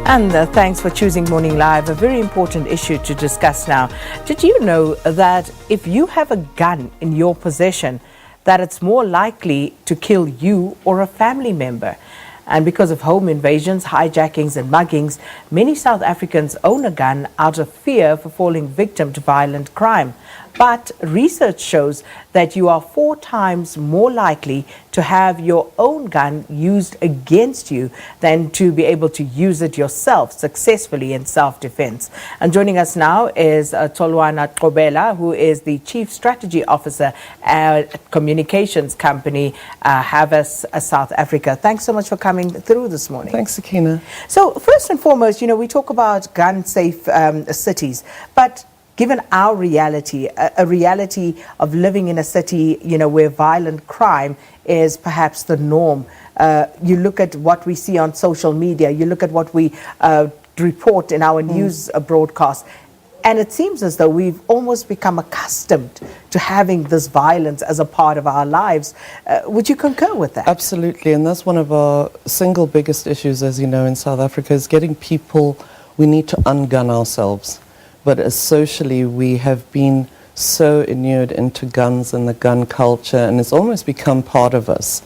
And thanks for choosing Morning Live, a very important issue to discuss now. Did you know that if you have a gun in your possession, that it's more likely to kill you or a family member? And because of home invasions, hijackings and muggings, many South Africans own a gun out of fear for falling victim to violent crime. But research shows that you are 4 times more likely to have your own gun used against you than to be able to use it yourself successfully in self-defense. And joining us now is Tolwana Qobela, who is the Chief Strategy Officer at communications company Havas South Africa. Thanks so much for coming through this morning. Thanks, Sakina. So first and foremost, we talk about gun-safe cities, but given our reality, a reality of living in a city, where violent crime is perhaps the norm. You look at what we see on social media, you look at what we report in our news broadcast, and it seems as though we've almost become accustomed to having this violence as a part of our lives. Would you concur with that? Absolutely, and that's one of our single biggest issues, as you know, in South Africa, is getting people, we need to ungun ourselves. But as socially, we have been so inured into guns and the gun culture, and it's almost become part of us.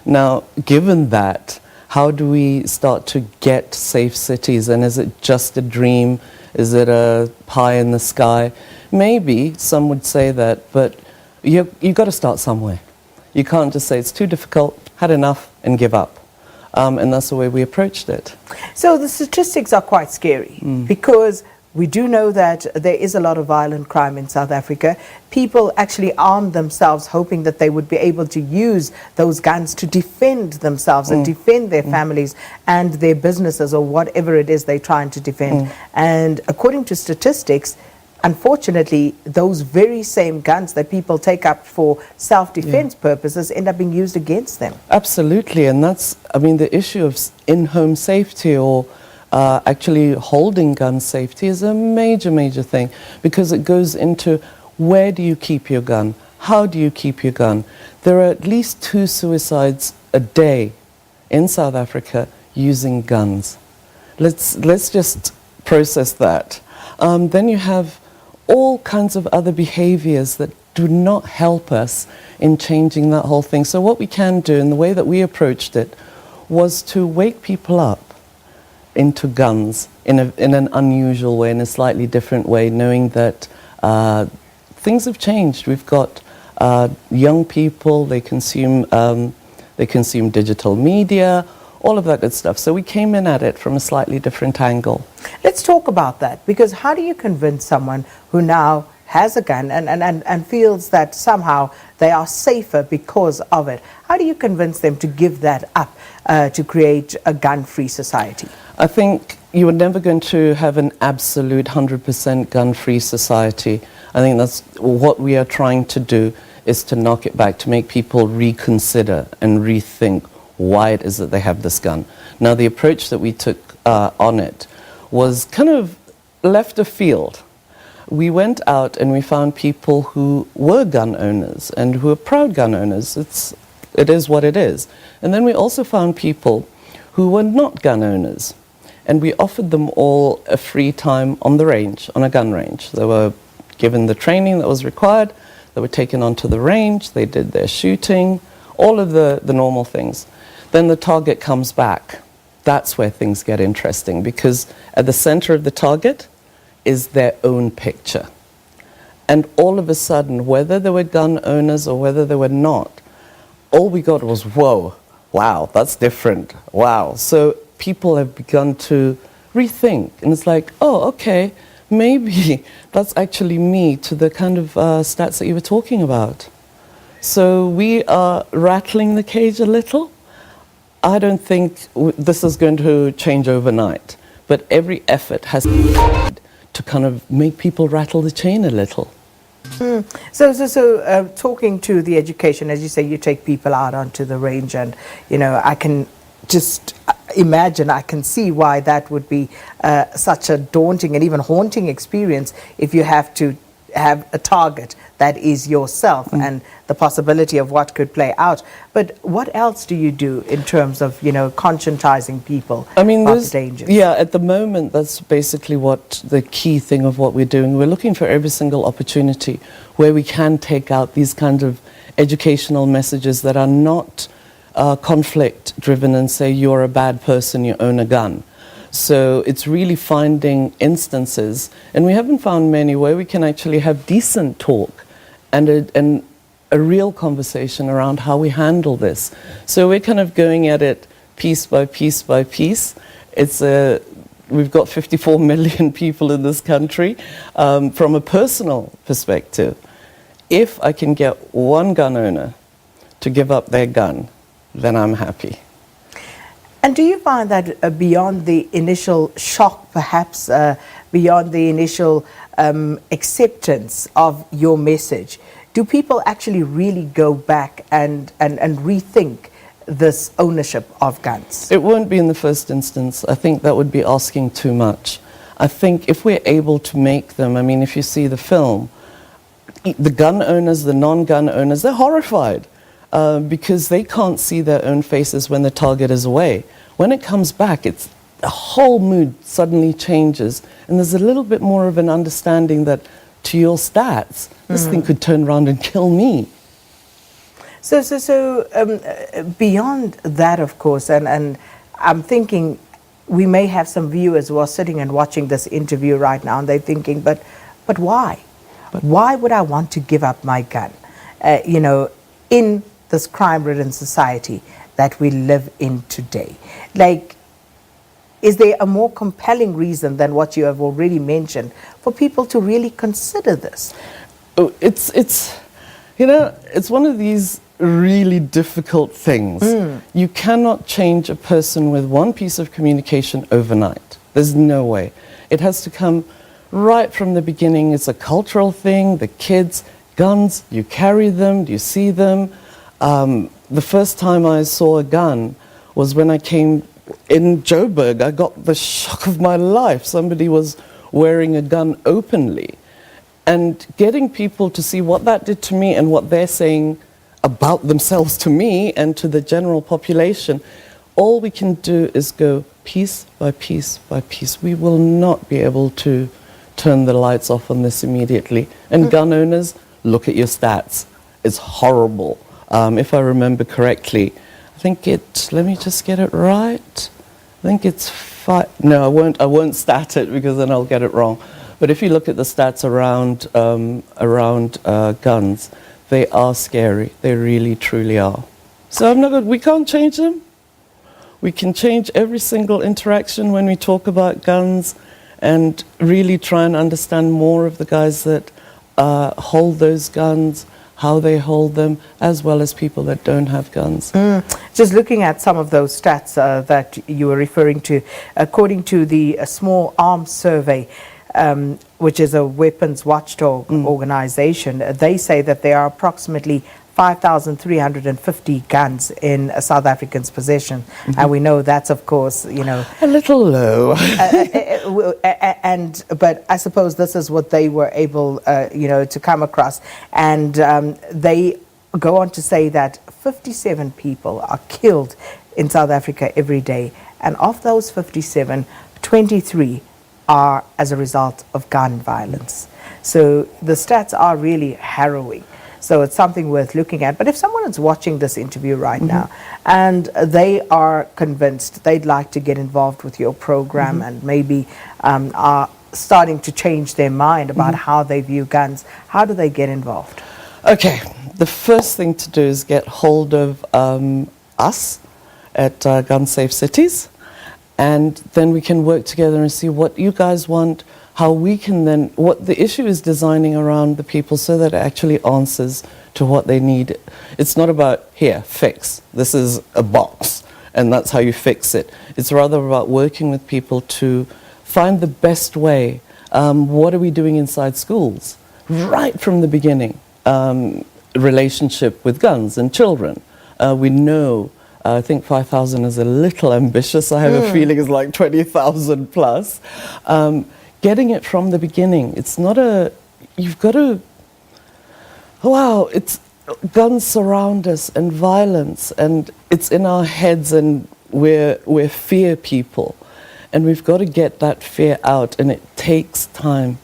Now, given that, how do we start to get safe cities? And is it just a dream? Is it a pie in the sky? Maybe, some would say that, but you've got to start somewhere. You can't just say it's too difficult, had enough, and give up. And that's the way we approached it. So the statistics are quite scary because we do know that there is a lot of violent crime in South Africa. People actually arm themselves hoping that they would be able to use those guns to defend themselves and defend their families and their businesses or whatever it is they're trying to defend. And according to statistics, unfortunately, those very same guns that people take up for self-defense purposes end up being used against them. Absolutely, and that's, the issue of in-home safety or actually holding gun safety is a major thing, because it goes into where do you keep your gun? How do you keep your gun? There are at least 2 suicides a day in South Africa using guns. Let's just process that. Then you have all kinds of other behaviors that do not help us in changing that whole thing. So what we can do, and the way that we approached it, was to wake people up into guns in an unusual way, in a slightly different way, knowing that things have changed. We've got young people, they consume digital media, all of that good stuff. So we came in at it from a slightly different angle. Let's talk about that, because how do you convince someone who now has a gun and feels that somehow they are safer because of it? How do you convince them to give that up to create a gun-free society? I think you are never going to have an absolute 100% gun-free society. I think that's what we are trying to do, is to knock it back, to make people reconsider and rethink why it is that they have this gun. Now, the approach that we took on it was kind of left of field. We went out and we found people who were gun owners and who are proud gun owners. It is what it is. And then we also found people who were not gun owners. And we offered them all a free time on the range, on a gun range. They were given the training that was required. They were taken onto the range. They did their shooting, all of the normal things. Then the target comes back. That's where things get interesting, because at the center of the target is their own picture. And all of a sudden, whether they were gun owners or whether they were not, all we got was, whoa, wow, that's different, wow. So people have begun to rethink, and it's like, oh, okay, maybe that's actually me, to the kind of stats that you were talking about. So we are rattling the cage a little. I don't think this is going to change overnight, but every effort has to kind of make people rattle the chain a little. So talking to the education, as you say, you take people out onto the range, and I can just imagine, I can see why that would be such a daunting and even haunting experience if you have to have a target that is yourself and the possibility of what could play out. But what else do you do in terms of, conscientizing people I mean, about the dangers? yeah, at the moment, that's basically what the key thing of what we're doing. We're looking for every single opportunity where we can take out these kind of educational messages that are not conflict driven and say you're a bad person, you own a gun. So it's really finding instances, and we haven't found many, where we can actually have decent talk and a real conversation around how we handle this. So we're kind of going at it piece by piece by piece. We've got 54 million people in this country. From a personal perspective, if I can get one gun owner to give up their gun, then I'm happy. And do you find that beyond the initial shock, perhaps beyond the initial acceptance of your message, do people actually really go back and rethink this ownership of guns? It won't be in the first instance. I think that would be asking too much. I think if we're able to make them, I mean, if you see the film, the gun owners, the non-gun owners, they're horrified. Because they can't see their own faces when the target is away. When it comes back, the whole mood suddenly changes, and there's a little bit more of an understanding that, to your stats, this thing could turn around and kill me. So beyond that, of course, and I'm thinking we may have some viewers who are sitting and watching this interview right now, and they're thinking, but why? Why would I want to give up my gun? In this crime-ridden society that we live in today. Like, is there a more compelling reason than what you have already mentioned for people to really consider this? Oh, it's one of these really difficult things. You cannot change a person with one piece of communication overnight. There's no way. It has to come right from the beginning. It's a cultural thing. The kids, guns, you carry them, you see them. The first time I saw a gun was when I came in Joburg. I got the shock of my life. Somebody was wearing a gun openly. And getting people to see what that did to me and what they're saying about themselves to me and to the general population, all we can do is go piece by piece by piece. We will not be able to turn the lights off on this immediately. And gun owners, look at your stats. It's horrible. If I remember correctly, let me just get it right. I think it's 5, no, I won't stat it because then I'll get it wrong. But if you look at the stats around guns, they are scary. They really, truly are. So we can't change them. We can change every single interaction when we talk about guns and really try and understand more of the guys that hold those guns, how they hold them, as well as people that don't have guns. Just looking at some of those stats that you were referring to, according to the Small Arms Survey, which is a weapons watchdog organization, they say that there are approximately 5,350 guns in South Africans' possession. And we know that's, of course, a little low. But I suppose this is what they were able, to come across. And they go on to say that 57 people are killed in South Africa every day. And of those 57, 23 are as a result of gun violence. So the stats are really harrowing. So it's something worth looking at. But if someone is watching this interview right now and they are convinced they'd like to get involved with your program and maybe are starting to change their mind about how they view guns, how do they get involved? Okay, the first thing to do is get hold of us at Gun Safe Cities, and then we can work together and see what you guys want, how we can then, what the issue is designing around the people so that it actually answers to what they need. It's not about, here, fix. This is a box, and that's how you fix it. It's rather about working with people to find the best way. What are we doing inside schools? Right from the beginning, relationship with guns and children. We know, I think 5,000 is a little ambitious. I have a feeling it's like 20,000 plus. Getting it from the beginning. It's not you've got to wow, it's guns surround us and violence, and it's in our heads, and we're fear people, and we've got to get that fear out, and it takes time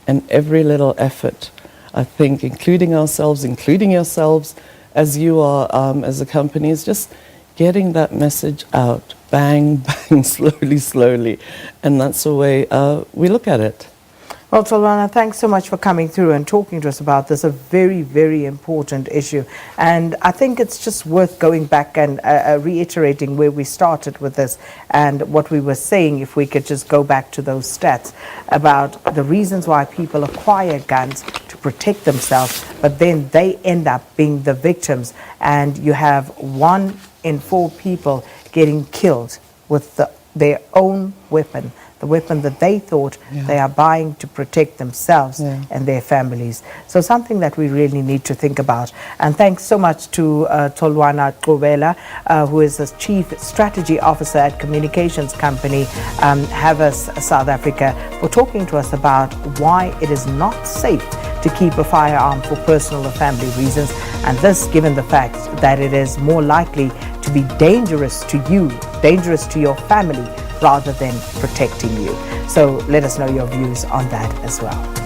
and every little effort, I think, including ourselves, including yourselves, as you are, as a company, is just getting that message out, bang, bang, slowly, slowly, and that's the way we look at it. Well, Tolwana, thanks so much for coming through and talking to us about this, a very, very important issue. And I think it's just worth going back and reiterating where we started with this and what we were saying, if we could just go back to those stats about the reasons why people acquire guns to protect themselves, but then they end up being the victims. And you have 1 in 4 people getting killed with their own weapon, the weapon that they thought they are buying to protect themselves and their families. So something that we really need to think about. And thanks so much to Tolwana Qobela, who is the Chief Strategy Officer at communications company Havas South Africa, for talking to us about why it is not safe to keep a firearm for personal or family reasons, and this given the fact that it is more likely to be dangerous to you, dangerous to your family, rather than protecting you. So let us know your views on that as well.